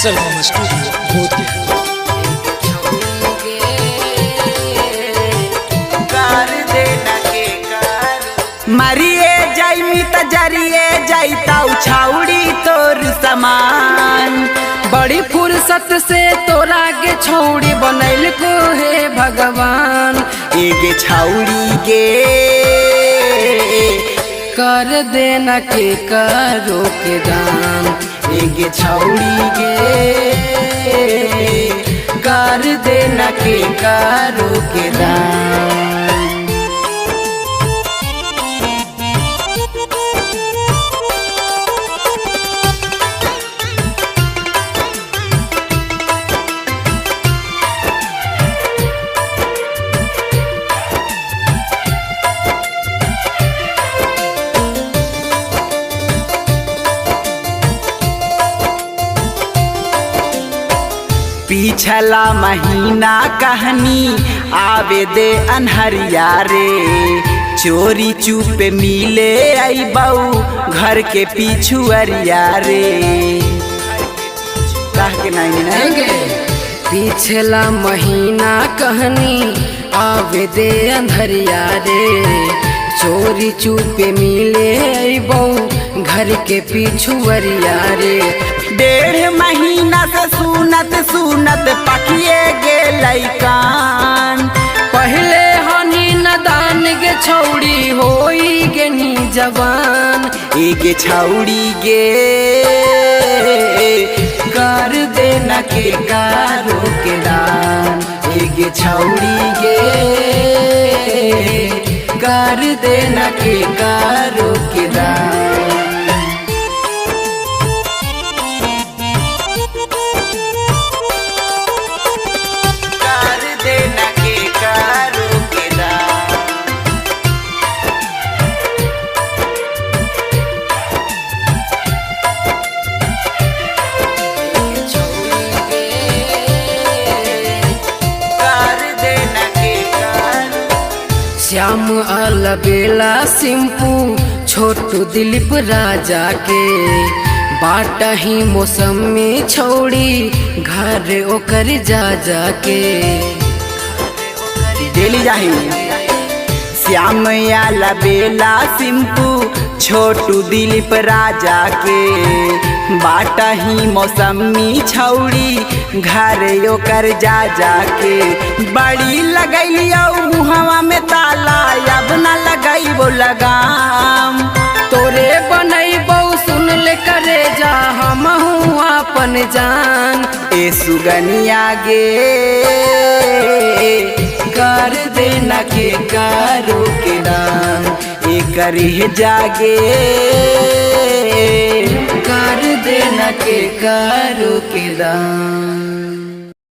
Salman studio मोती। मरिए जाई त जरिए जाईता उछाउड़ी तोर समान। बड़ी फुर्सत से तोरा के छौड़ी बनैल को हे भगवान। एगे छाउड़ी गे कर देना के करो के दान। एगे छाउड़ी गे कर देना के करो के दान। पिछला महीना कहनी आवे दे अनहरिया रे। चोरी चुपे मिले आई बऊ घर के पिछुअरिया रे। कह के नहीं पिछला महीना कहनी आवे दे अंधरिया रे। चोरी चुपे मिले बऊ घर के पिछुअरिया रे। 1.5 महीना से सुनत सुनत पकिए गेलै कान। पहले हनी नदान गे छौड़ी होई गेनी जवान। एगे छौड़ी गे कर देना के कारो के दान। एगे छौड़ी गे कर देना के कारो के दान। श्याम अलबेला सिंपू छोटू दिलीप राजा के। बाटा ही मौसमी छौड़ी घर ओकर जा के। डेली जाही श्याम अलबेला सिंपू छोटू दिलीप राजा के। बाटा ही मौसमी छौड़ी घर ओकर जा के। बड़ी लगैलिया मुहवा में ताला अब न लगैबो लगाम। तोरे बनैबो सुन ले करे जा हम अपन जान। ए सुगनिया गे कर देना के करो के दान। ए करी जागे कर देना के करो के दान।